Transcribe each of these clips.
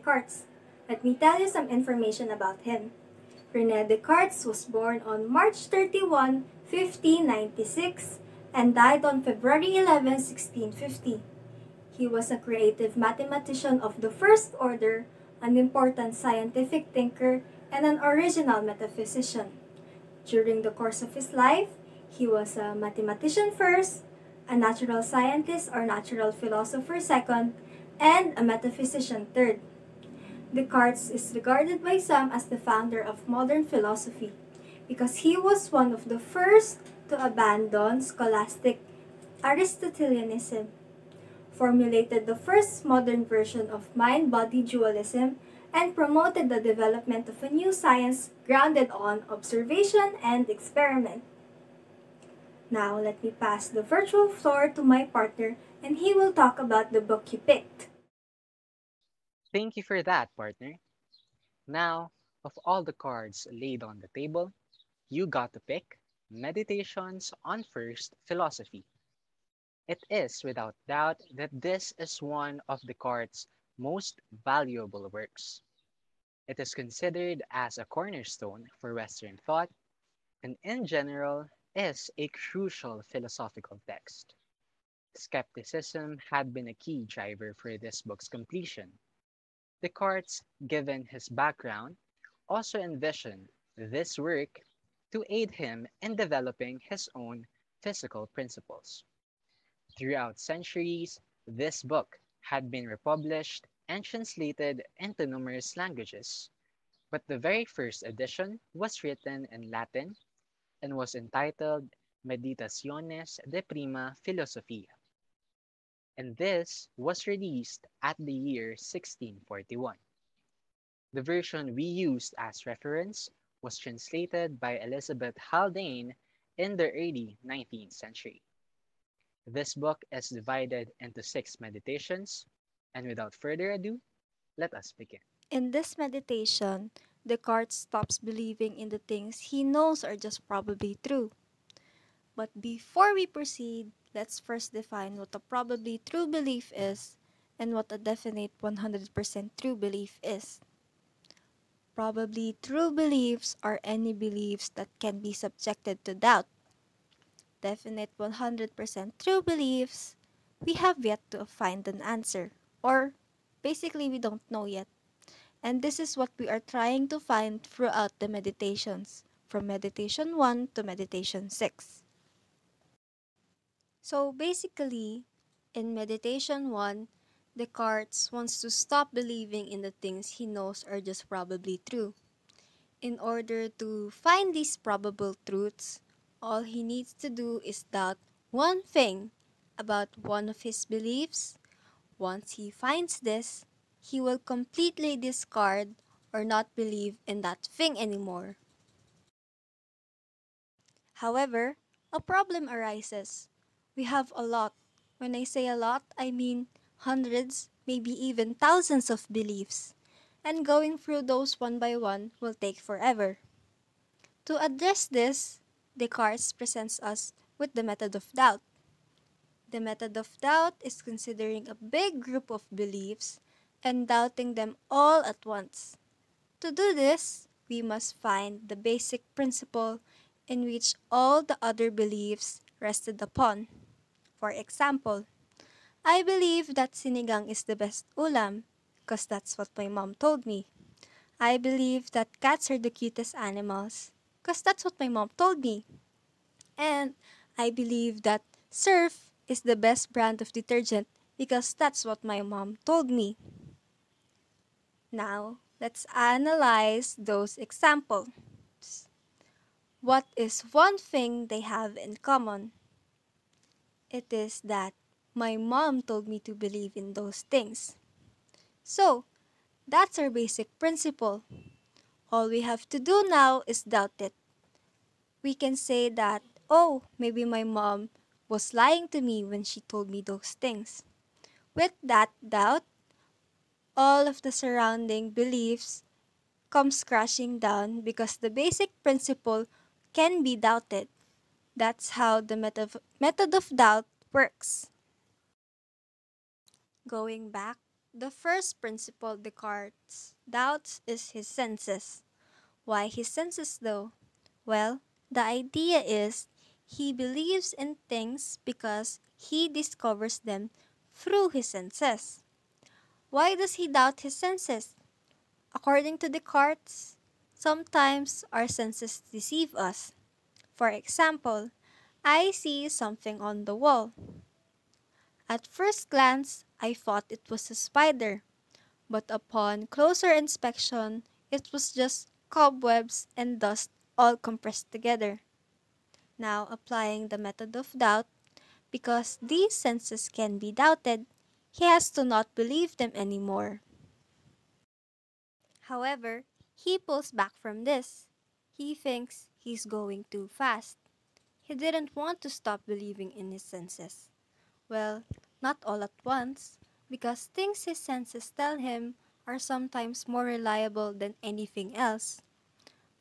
Descartes. Let me tell you some information about him. René Descartes was born on March 31, 1596 and died on February 11, 1650. He was a creative mathematician of the first order, an important scientific thinker, and an original metaphysician. During the course of his life, he was a mathematician first, a natural scientist or natural philosopher second, and a metaphysician third. Descartes is regarded by some as the founder of modern philosophy because he was one of the first to abandon scholastic Aristotelianism, formulated the first modern version of mind-body dualism, and promoted the development of a new science grounded on observation and experiment. Now, let me pass the virtual floor to my partner and he will talk about the book he picked. Thank you for that, partner. Now, of all the cards laid on the table, you got to pick Meditations on First Philosophy. It is without doubt that this is one of Descartes' most valuable works. It is considered as a cornerstone for Western thought and in general is a crucial philosophical text. Skepticism had been a key driver for this book's completion. Descartes, given his background, also envisioned this work to aid him in developing his own physical principles. Throughout centuries, this book had been republished and translated into numerous languages, but the very first edition was written in Latin and was entitled Meditaciones de Prima Filosofia, and this was released at the year 1641. The version we used as reference was translated by Elizabeth Haldane in the early 19th century. This book is divided into 6 meditations, and without further ado, let us begin. In this meditation, Descartes stops believing in the things he knows are just probably true. But before we proceed, let's first define what a probably true belief is and what a definite 100% true belief is. Probably true beliefs are any beliefs that can be subjected to doubt. Definite 100% true beliefs, we have yet to find an answer, or basically we don't know yet. And this is what we are trying to find throughout the meditations, from meditation 1 to meditation 6. So basically, in meditation 1, Descartes wants to stop believing in the things he knows are just probably true. In order to find these probable truths, all he needs to do is doubt one thing about one of his beliefs. Once he finds this, he will completely discard or not believe in that thing anymore. However, a problem arises. We have a lot. When I say a lot, I mean hundreds, maybe even thousands of beliefs. And going through those one by one will take forever. To address this, Descartes presents us with the method of doubt. The method of doubt is considering a big group of beliefs and doubting them all at once. To do this, we must find the basic principle in which all the other beliefs rested upon. For example, I believe that sinigang is the best ulam because that's what my mom told me. I believe that cats are the cutest animals because that's what my mom told me. And I believe that Surf is the best brand of detergent because that's what my mom told me. Now, let's analyze those examples. What is one thing they have in common? It is that my mom told me to believe in those things. So, that's our basic principle. All we have to do now is doubt it. We can say that, oh, maybe my mom was lying to me when she told me those things. With that doubt, all of the surrounding beliefs comes crashing down because the basic principle can be doubted. That's how the method of doubt works. Going back, The first principle Descartes doubts is his senses. Why his senses though? Well, the idea is he believes in things because he discovers them through his senses. Why does he doubt his senses? According to Descartes, sometimes our senses deceive us. For example, I see something on the wall. At first glance, I thought it was a spider, but upon closer inspection, it was just cobwebs and dust all compressed together. Now, applying the method of doubt, because these senses can be doubted, he has to not believe them anymore. However, he pulls back from this. He thinks he's going too fast. He didn't want to stop believing in his senses. Well, not all at once, because things his senses tell him are sometimes more reliable than anything else.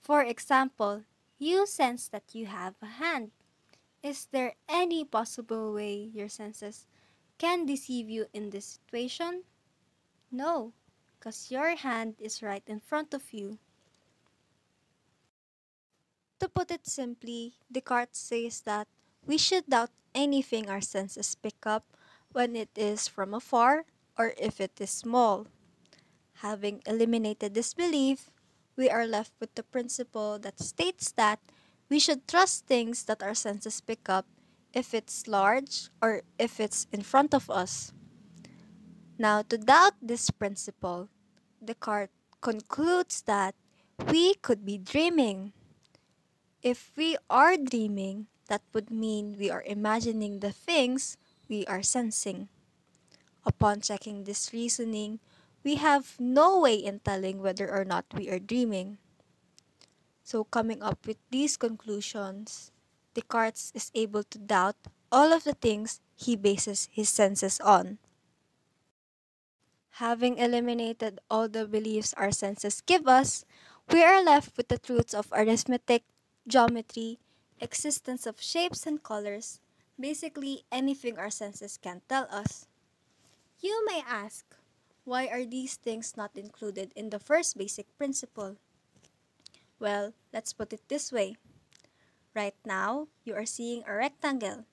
For example, you sense that you have a hand. Is there any possible way your senses can deceive you in this situation? No, because your hand is right in front of you. To put it simply, Descartes says that we should doubt anything our senses pick up when it is from afar or if it is small. Having eliminated this belief, we are left with the principle that states that we should trust things that our senses pick up if it's large or if it's in front of us. Now, to doubt this principle, Descartes concludes that we could be dreaming. If we are dreaming, that would mean we are imagining the things we are sensing. Upon checking this reasoning, we have no way in telling whether or not we are dreaming. So, coming up with these conclusions, Descartes is able to doubt all of the things he bases his senses on. Having eliminated all the beliefs our senses give us, we are left with the truths of arithmetic, geometry, existence of shapes and colors, basically anything our senses can tell us. You may ask, why are these things not included in the first basic principle? Well, let's put it this way. Right now, you are seeing a rectangle.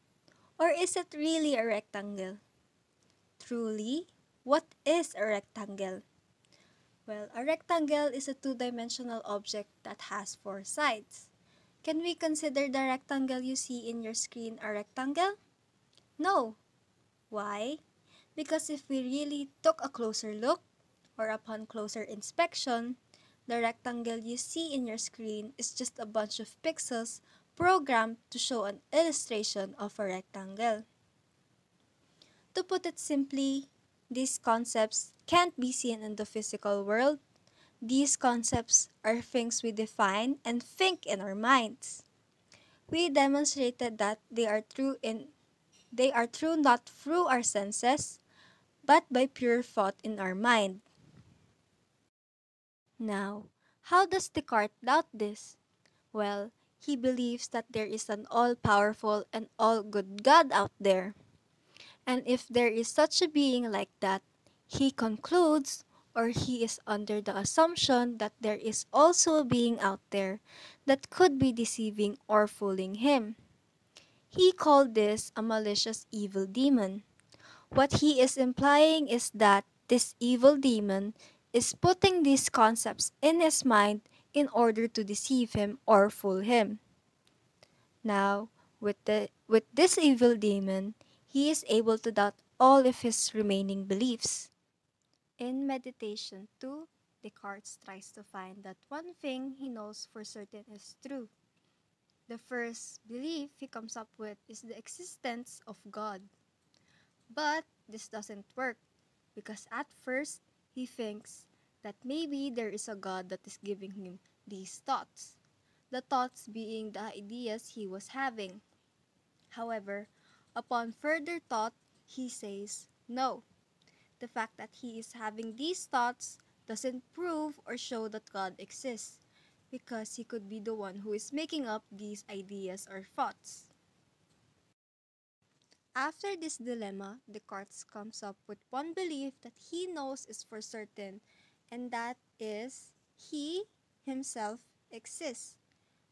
Or is it really a rectangle? Truly, what is a rectangle? Well, a rectangle is a two-dimensional object that has four sides. Can we consider the rectangle you see in your screen a rectangle? No. Why? Because if we really took a closer look, or upon closer inspection, the rectangle you see in your screen is just a bunch of pixels programmed to show an illustration of a rectangle. To put it simply, these concepts can't be seen in the physical world. These concepts are things we define and think in our minds. We demonstrated that they are true not through our senses, but by pure thought in our mind. Now, how does Descartes doubt this? Well, he believes that there is an all-powerful and all-good God out there. And if there is such a being like that, he concludes or he is under the assumption that there is also a being out there that could be deceiving or fooling him. He called this a malicious evil demon. What he is implying is that this evil demon is putting these concepts in his mind in order to deceive him or fool him. Now, with this evil demon, he is able to doubt all of his remaining beliefs. In Meditation 2, Descartes tries to find that one thing he knows for certain is true. The first belief he comes up with is the existence of God. But this doesn't work because at first he thinks that maybe there is a God that is giving him these thoughts. The thoughts being the ideas he was having. However, upon further thought, he says no. The fact that he is having these thoughts doesn't prove or show that God exists, because he could be the one who is making up these ideas or thoughts. After this dilemma, Descartes comes up with one belief that he knows is for certain, and that is he himself exists.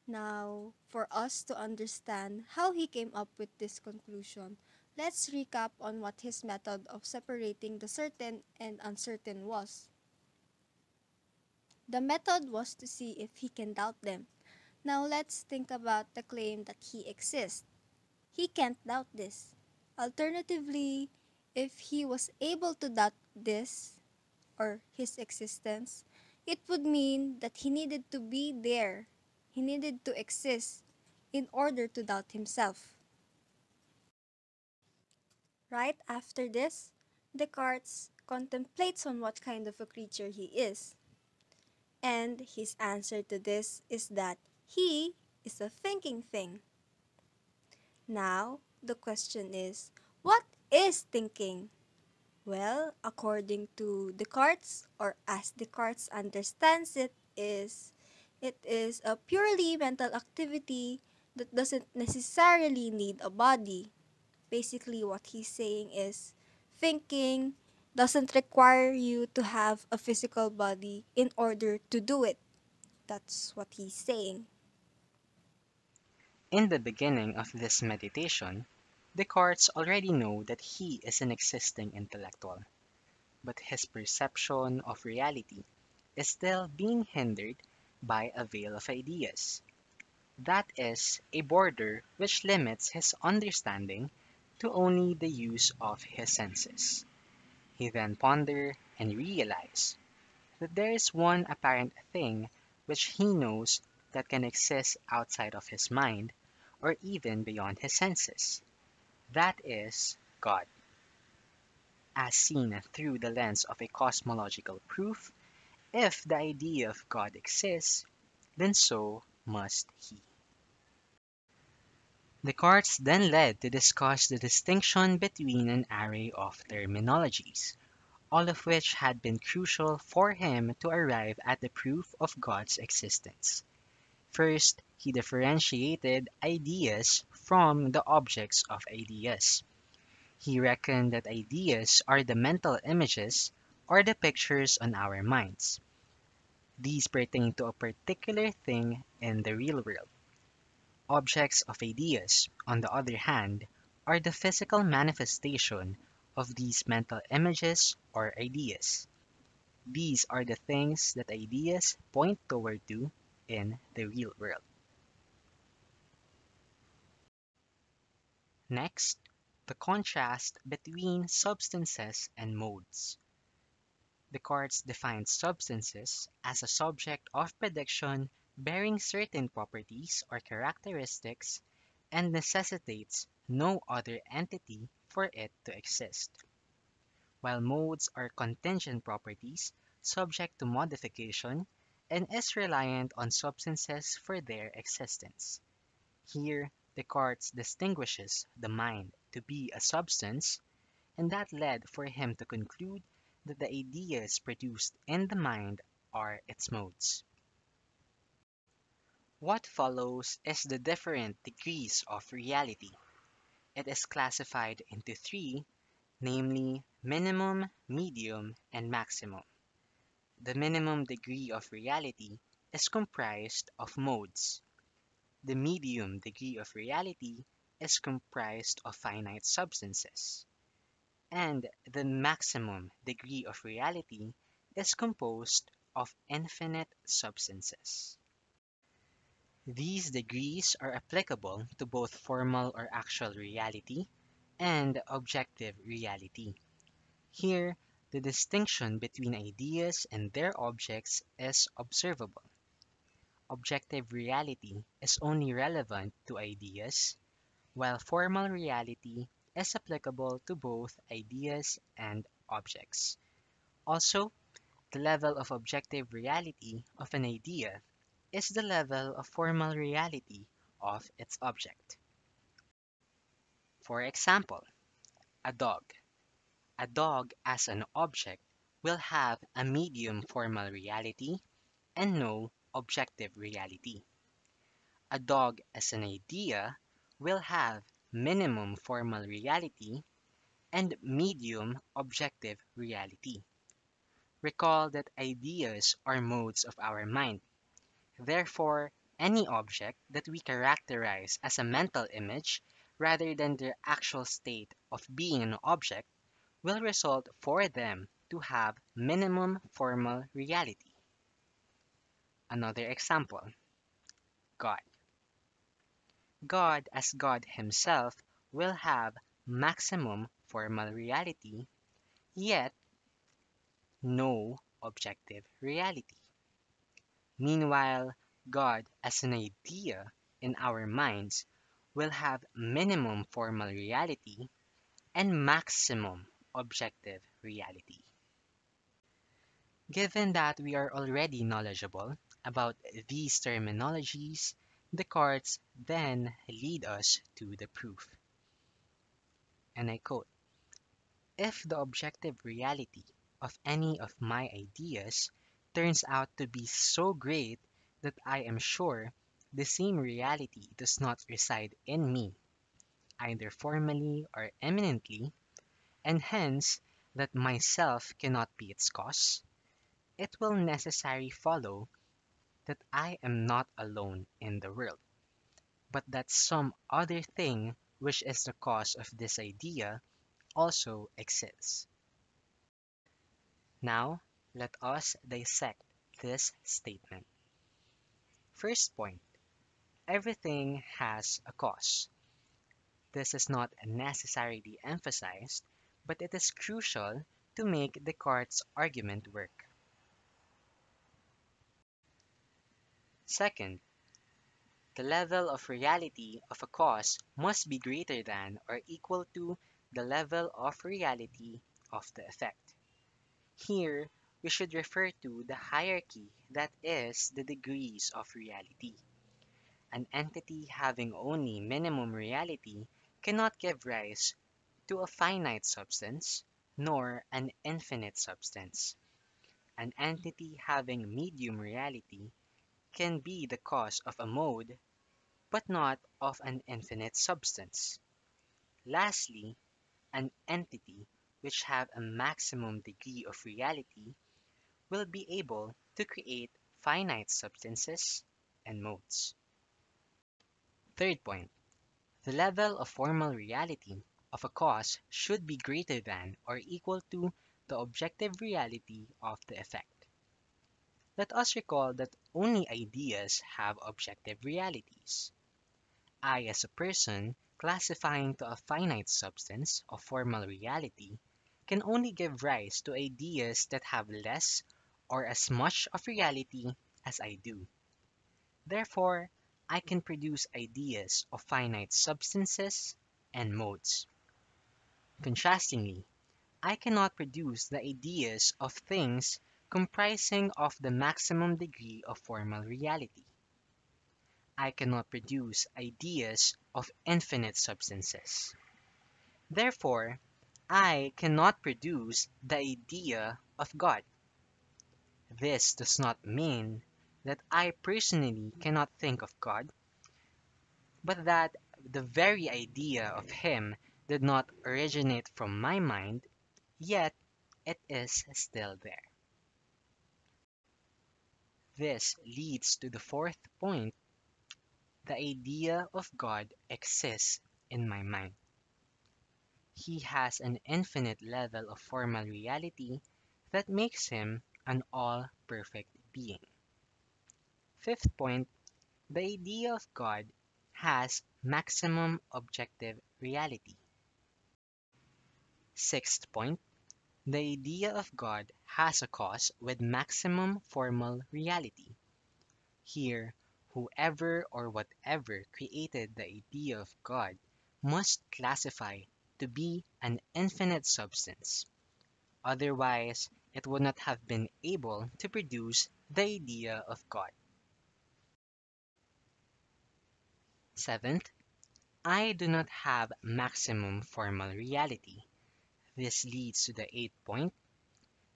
Now, for us to understand how he came up with this conclusion, let's recap on what his method of separating the certain and uncertain was. The method was to see if he can doubt them. Now let's think about the claim that he exists. He can't doubt this. Alternatively, if he was able to doubt this, or his existence, it would mean that he needed to be there. He needed to exist in order to doubt himself. Right after this, Descartes contemplates on what kind of a creature he is. And his answer to this is that he is a thinking thing. Now, the question is, what is thinking? Well, according to Descartes, or as Descartes understands it is a purely mental activity that doesn't necessarily need a body. Basically, what he's saying is thinking doesn't require you to have a physical body in order to do it. That's what he's saying. In the beginning of this meditation, Descartes already knew that he is an existing intellectual, but his perception of reality is still being hindered by a veil of ideas. That is, a border which limits his understanding to only the use of his senses. He then ponders and realizes that there is one apparent thing which he knows that can exist outside of his mind or even beyond his senses. That is God. As seen through the lens of a cosmological proof, if the idea of God exists, then so must he. Descartes then led to discuss the distinction between an array of terminologies, all of which had been crucial for him to arrive at the proof of God's existence. First, he differentiated ideas from the objects of ideas. He reckoned that ideas are the mental images or the pictures on our minds. These pertain to a particular thing in the real world. Objects of ideas, on the other hand, are the physical manifestation of these mental images or ideas. These are the things that ideas point toward to in the real world. Next, the contrast between substances and modes. Descartes defined substances as a subject of prediction bearing certain properties or characteristics and necessitates no other entity for it to exist, while modes are contingent properties subject to modification and is reliant on substances for their existence. Here, Descartes distinguishes the mind to be a substance, and that led for him to conclude that the ideas produced in the mind are its modes. What follows is the different degrees of reality. It is classified into three, namely minimum, medium, and maximum. The minimum degree of reality is comprised of modes. The medium degree of reality is comprised of finite substances, and the maximum degree of reality is composed of infinite substances. These degrees are applicable to both formal or actual reality and objective reality. Here, the distinction between ideas and their objects is observable. Objective reality is only relevant to ideas, while formal reality is applicable to both ideas and objects. Also, the level of objective reality of an idea is the level of formal reality of its object. For example, a dog. A dog as an object will have a medium formal reality and no objective reality. A dog as an idea will have minimum formal reality, and medium objective reality. Recall that ideas are modes of our mind. Therefore, any object that we characterize as a mental image rather than their actual state of being an object will result for them to have minimum formal reality. Another example, God. God as God himself will have maximum formal reality, yet no objective reality. Meanwhile, God as an idea in our minds will have minimum formal reality and maximum objective reality. Given that we are already knowledgeable about these terminologies, Descartes then lead us to the proof. And I quote, if the objective reality of any of my ideas turns out to be so great that I am sure the same reality does not reside in me, either formally or eminently, and hence that myself cannot be its cause, it will necessarily follow that I am not alone in the world, but that some other thing which is the cause of this idea also exists. Now, let us dissect this statement. First point, everything has a cause. This is not necessarily emphasized, but it is crucial to make Descartes' argument work. Second, the level of reality of a cause must be greater than or equal to the level of reality of the effect. Here, we should refer to the hierarchy that is the degrees of reality. An entity having only minimum reality cannot give rise to a finite substance, nor an infinite substance. An entity having medium reality can be the cause of a mode, but not of an infinite substance. Lastly, an entity which have a maximum degree of reality will be able to create finite substances and modes. Third point, the level of formal reality of a cause should be greater than or equal to the objective reality of the effect. Let us recall that only ideas have objective realities. I, as a person, classifying to a finite substance of formal reality, can only give rise to ideas that have less or as much of reality as I do. Therefore, I can produce ideas of finite substances and modes. Contrastingly, I cannot produce the ideas of things comprising of the maximum degree of formal reality. I cannot produce ideas of infinite substances. Therefore, I cannot produce the idea of God. This does not mean that I personally cannot think of God, but that the very idea of Him did not originate from my mind, yet it is still there. This leads to the fourth point, the idea of God exists in my mind. He has an infinite level of formal reality that makes him an all-perfect being. Fifth point, the idea of God has maximum objective reality. Sixth point, the idea of God has a cause with maximum formal reality. Here, whoever or whatever created the idea of God must classify to be an infinite substance. Otherwise, it would not have been able to produce the idea of God. Seventh, I do not have maximum formal reality. This leads to the eighth point.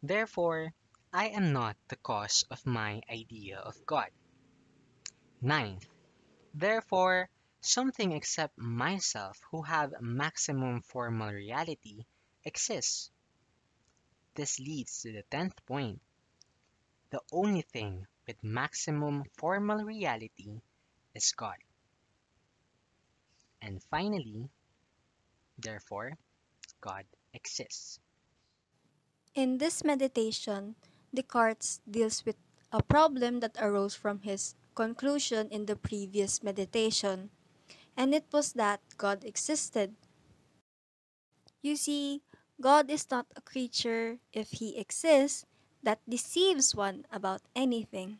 Therefore, I am not the cause of my idea of God. Ninth, therefore, Something except myself who have maximum formal reality exists. This leads to the 10th point. The only thing with maximum formal reality is God. And finally, therefore, God exists. In this meditation, Descartes deals with a problem that arose from his conclusion in the previous meditation, and it was that God existed. You see, God is not a creature, if he exists, that deceives one about anything.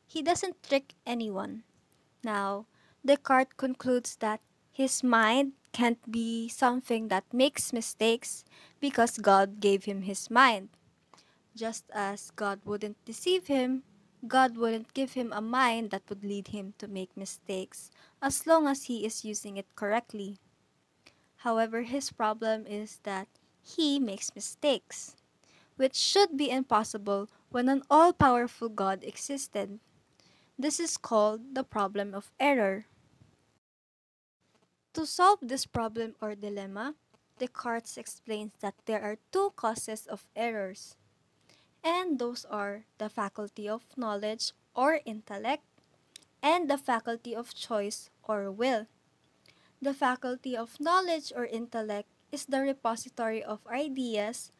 He doesn't trick anyone. Now, Descartes concludes that his mind can't be something that makes mistakes because God gave him his mind. Just as God wouldn't deceive him, God wouldn't give him a mind that would lead him to make mistakes as long as he is using it correctly. However, his problem is that he makes mistakes, which should be impossible when an all-powerful God existed. This is called the problem of error. To solve this problem or dilemma, Descartes explains that there are two causes of errors, and those are the faculty of knowledge or intellect and the faculty of choice or will. The faculty of knowledge or intellect is the repository of ideas,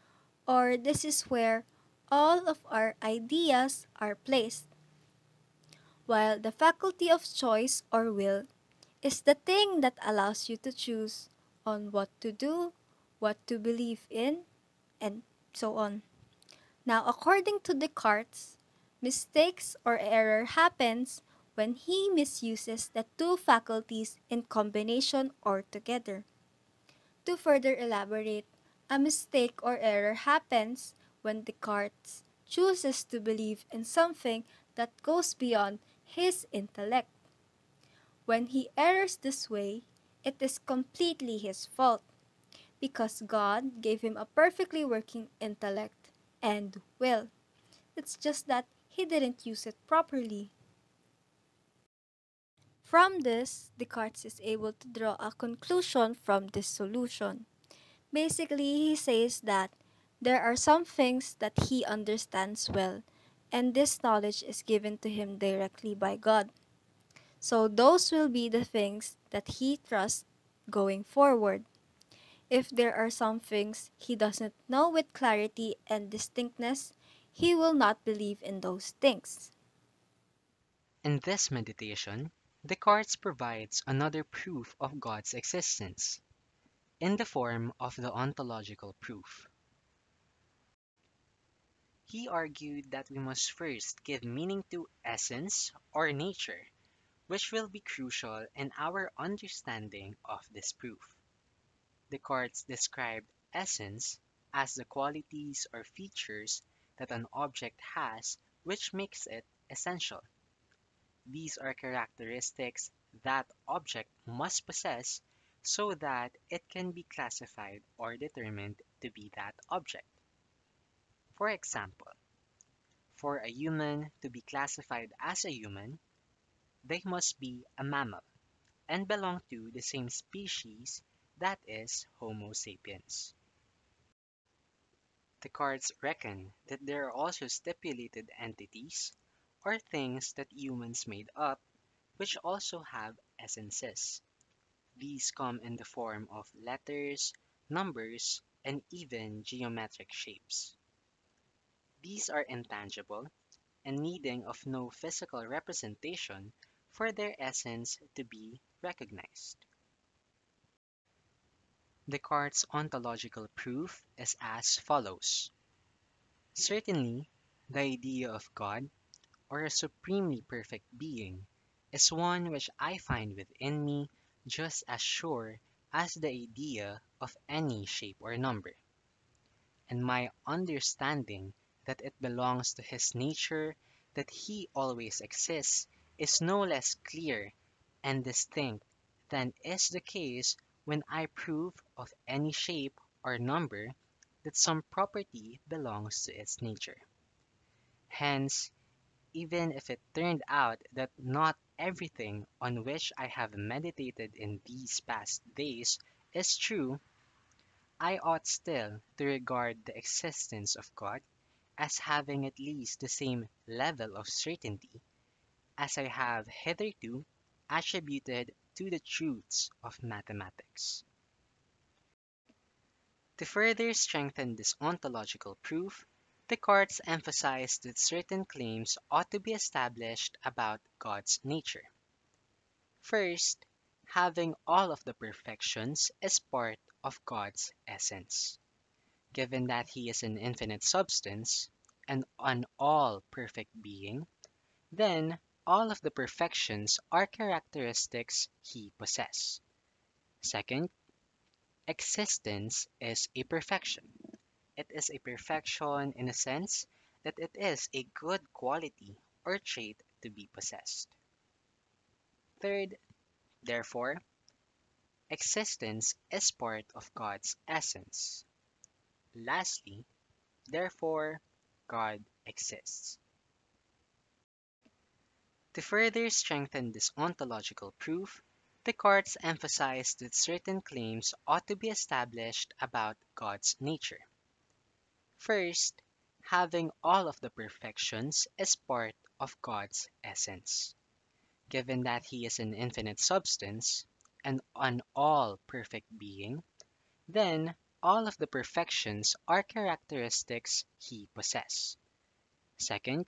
or this is where all of our ideas are placed, while the faculty of choice or will is the thing that allows you to choose on what to do, what to believe in, and so on. Now, according to Descartes, mistakes or error happens when he misuses the two faculties in combination or together. To further elaborate, a mistake or error happens when Descartes chooses to believe in something that goes beyond his intellect. When he errs this way, it is completely his fault, because God gave him a perfectly working intellect and will. It's just that he didn't use it properly. From this, Descartes is able to draw a conclusion from this solution. Basically, he says that there are some things that he understands well, and this knowledge is given to him directly by God. So those will be the things that he trusts going forward. If there are some things he doesn't know with clarity and distinctness, he will not believe in those things. In this meditation, Descartes provides another proof of God's existence, in the form of the ontological proof. He argued that we must first give meaning to essence or nature, which will be crucial in our understanding of this proof. Descartes described essence as the qualities or features that an object has which makes it essential. These are characteristics that object must possess so that it can be classified or determined to be that object. For example, for a human to be classified as a human, they must be a mammal and belong to the same species, that is, Homo sapiens. Descartes reckoned that there are also stipulated entities, or things that humans made up, which also have essences. These come in the form of letters, numbers, and even geometric shapes. These are intangible and needing of no physical representation for their essence to be recognized. Descartes' ontological proof is as follows. Certainly, the idea of God, or a supremely perfect being, is one which I find within me just as sure as the idea of any shape or number. And my understanding that it belongs to his nature, that he always exists, is no less clear and distinct than is the case when I prove of any shape or number that some property belongs to its nature. Hence, even if it turned out that not everything on which I have meditated in these past days is true, I ought still to regard the existence of God as having at least the same level of certainty as I have hitherto attributed to the truths of mathematics. To further strengthen this ontological proof, Descartes emphasized that certain claims ought to be established about God's nature. First, having all of the perfections is part of God's essence. Given that He is an infinite substance and an all perfect being, then all of the perfections are characteristics He possesses. Second, existence is a perfection. It is a perfection in a sense that it is a good quality or trait to be possessed. Third, therefore, existence is part of God's essence. Lastly, therefore, God exists. To further strengthen this ontological proof, Descartes emphasized that certain claims ought to be established about God's nature. First, having all of the perfections is part of God's essence. Given that He is an infinite substance and an all perfect being, then all of the perfections are characteristics He possesses. Second,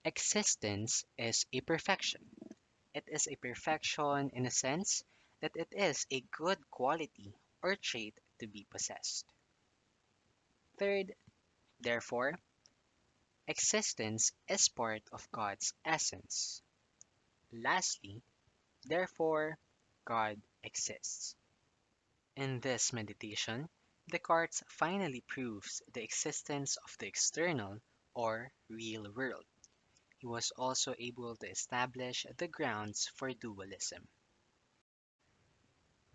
existence is a perfection. It is a perfection in a sense that it is a good quality or trait to be possessed. Third, therefore, existence is part of God's essence. Lastly, therefore, God exists. In this meditation, Descartes finally proves the existence of the external or real world. He was also able to establish the grounds for dualism.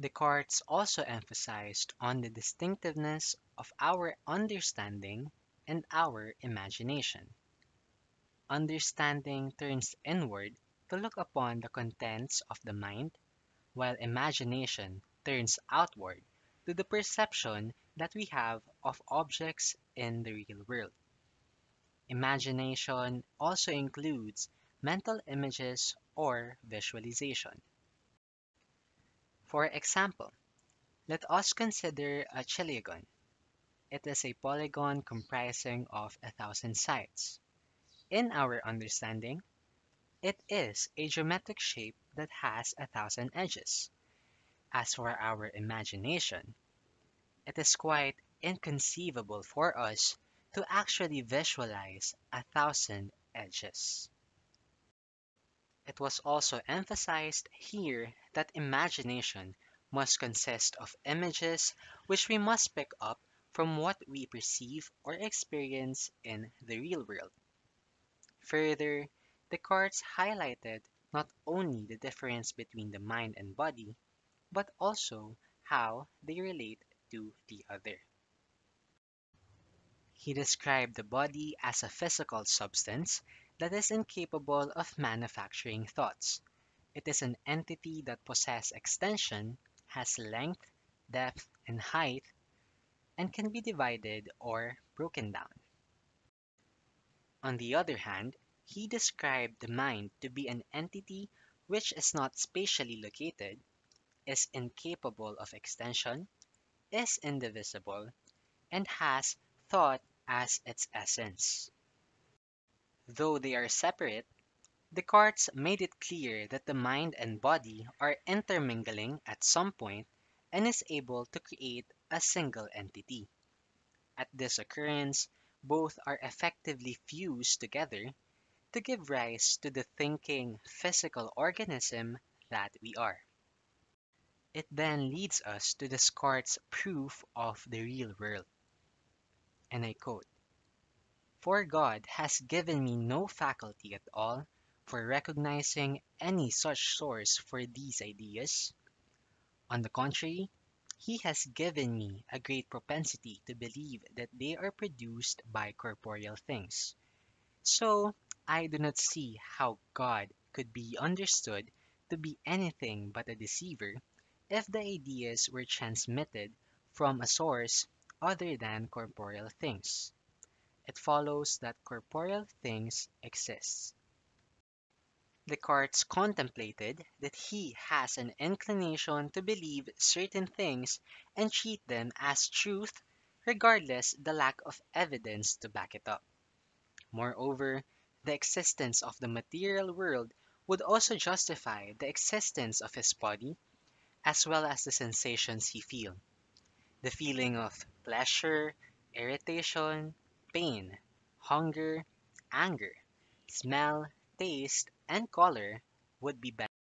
Descartes also emphasized on the distinctiveness of our understanding and our imagination. Understanding turns inward to look upon the contents of the mind, while imagination turns outward to the perception that we have of objects in the real world. Imagination also includes mental images or visualization. For example, let us consider a chiliagon. It is a polygon comprising of 1,000 sides. In our understanding, it is a geometric shape that has 1,000 edges. As for our imagination, it is quite inconceivable for us to actually visualize 1,000 edges. It was also emphasized here that imagination must consist of images which we must pick up from what we perceive or experience in the real world. Further, Descartes highlighted not only the difference between the mind and body, but also how they relate to the other. He described the body as a physical substance that is incapable of manufacturing thoughts. It is an entity that possesses extension, has length, depth, and height, and can be divided or broken down. On the other hand, he described the mind to be an entity which is not spatially located, is incapable of extension, is indivisible, and has thought as its essence. Though they are separate, Descartes made it clear that the mind and body are intermingling at some point and is able to create a single entity. At this occurrence, both are effectively fused together to give rise to the thinking physical organism that we are. It then leads us to Descartes' proof of the real world. And I quote, "For God has given me no faculty at all for recognizing any such source for these ideas. On the contrary, He has given me a great propensity to believe that they are produced by corporeal things. So I do not see how God could be understood to be anything but a deceiver if the ideas were transmitted from a source other than corporeal things. It follows that corporeal things exist. Descartes contemplated that he has an inclination to believe certain things and treat them as truth regardless the lack of evidence to back it up. Moreover, the existence of the material world would also justify the existence of his body as well as the sensations he feels. The feeling of pleasure, irritation, pain, hunger, anger, smell, taste, and color would be better.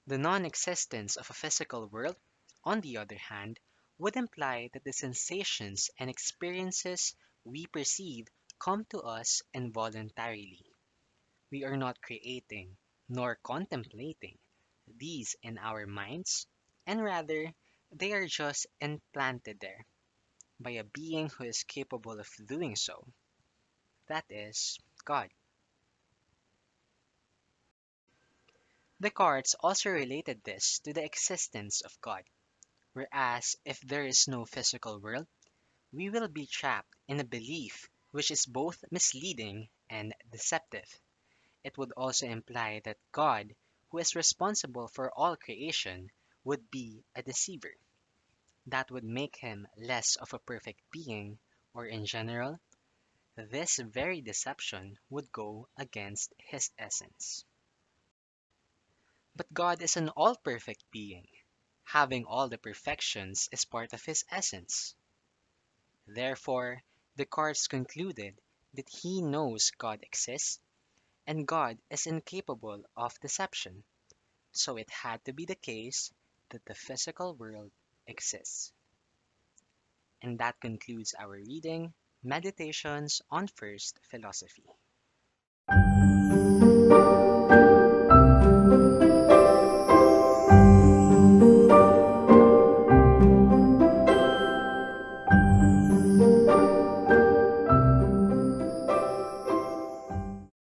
The non existence of a physical world, on the other hand, would imply that the sensations and experiences we perceive come to us involuntarily. We are not creating nor contemplating these in our minds, and rather, they are just implanted there by a being who is capable of doing so. That is, God. Descartes also related this to the existence of God, whereas if there is no physical world, we will be trapped in a belief which is both misleading and deceptive. It would also imply that God, who is responsible for all creation, would be a deceiver. That would make him less of a perfect being, or in general, this very deception would go against his essence. But God is an all perfect being. Having all the perfections is part of his essence. Therefore, Descartes concluded that he knows God exists and God is incapable of deception. So it had to be the case that the physical world exists. And that concludes our reading, Meditations on First Philosophy.